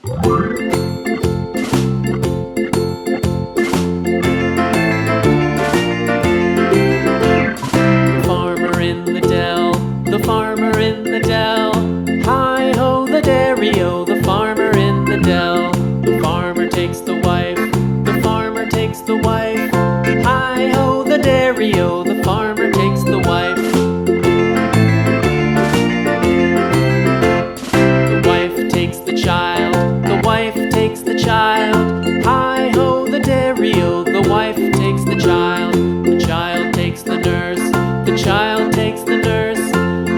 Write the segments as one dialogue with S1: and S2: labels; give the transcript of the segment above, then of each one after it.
S1: Farmer in the dell, the farmer in the dell. Hi-ho the dairy-o, the farmer in the dell. The farmer takes the wife, the farmer takes the wife. Hi-ho the dairy-o, the farmer takes the wife. The wife takes the child, the wife takes the child. Hi-ho the dairy-o, the wife takes the child. The child takes the nurse, the child takes the nurse.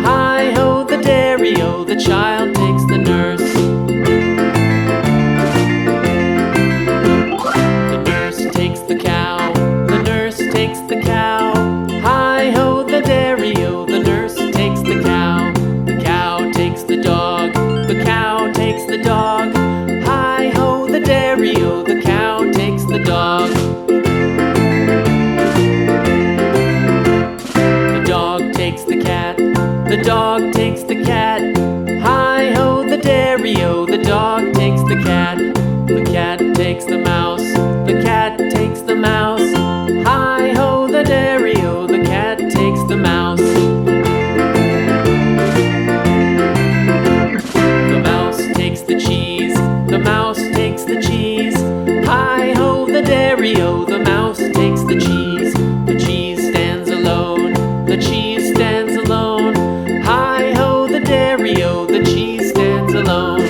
S1: Hi-ho the dairy-o, the child takes the nurse. The nurse takes the cow, the nurse takes the cow. Hi-ho the dairy-o, the nurse takes the cow. The cow takes the dog, the cow takes the dog. Hi-ho the dairy-o, the cow takes the dog. The dog takes the cat, the dog takes the cat. Hi-ho the dairy-o, the dog takes the cat. The cat takes the mouse, the cat takes the mouse. Hi-ho the dairy-o, the cat takes the mouse. The mouse takes the cheese, the mouse takes the cheese. Hi-ho the dairy-o, the mouse takes the cheese. The cheese stands alone, the cheese stands alone. Hi-ho the dairy-o, the cheese stands alone.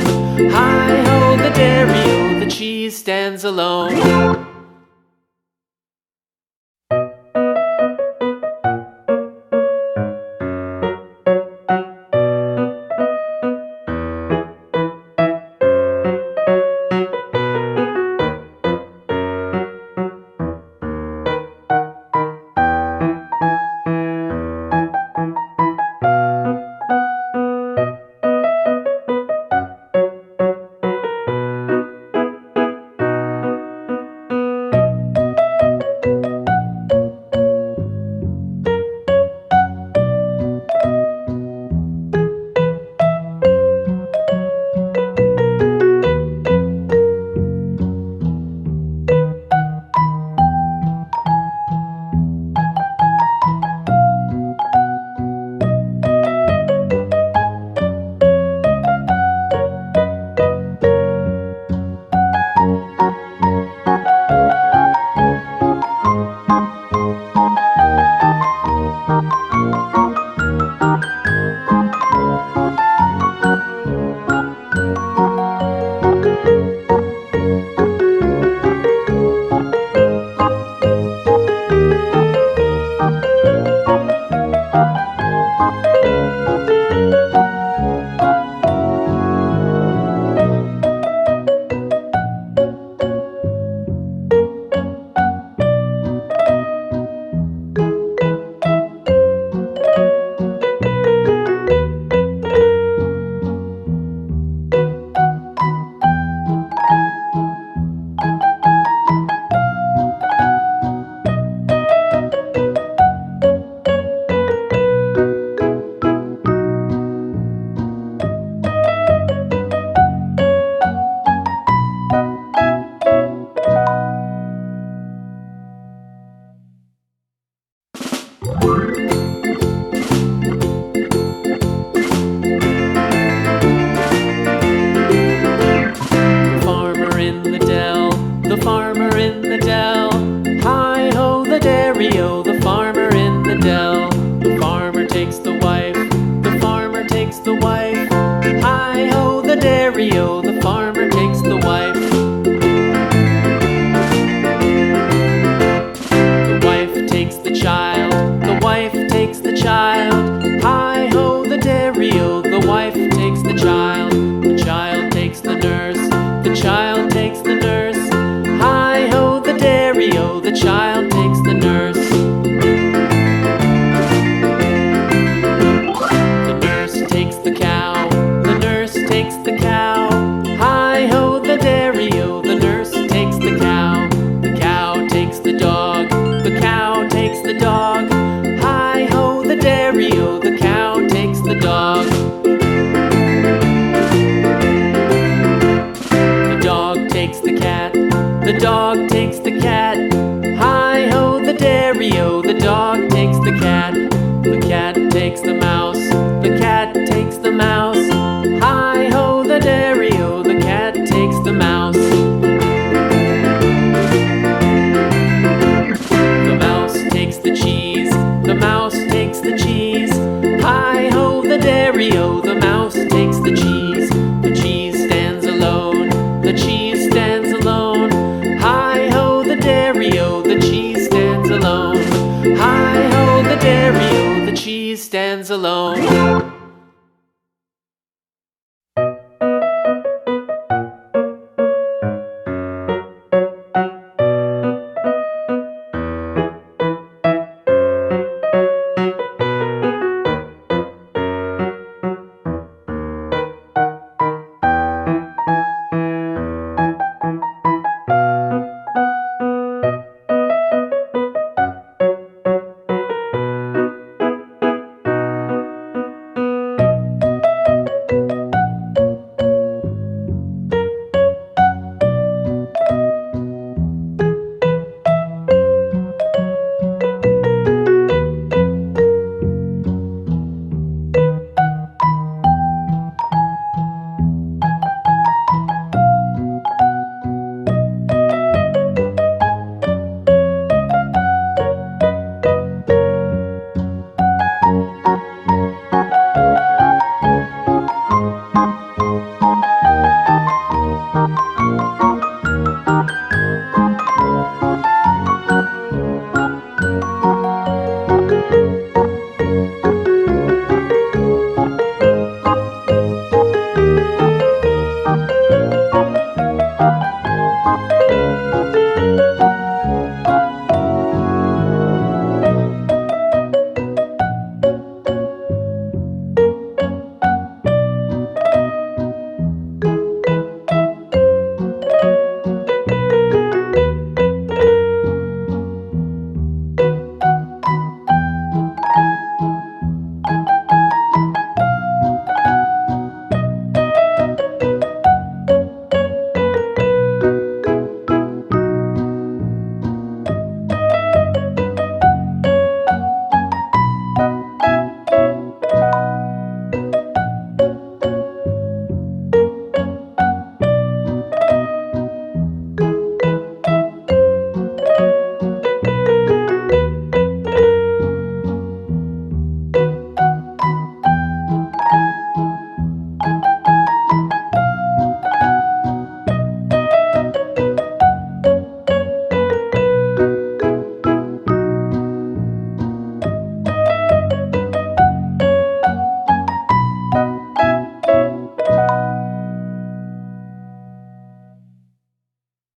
S1: Hi-ho the dairy-o, the cheese stands alone. takes the cow, the nurse takes the cow. The dog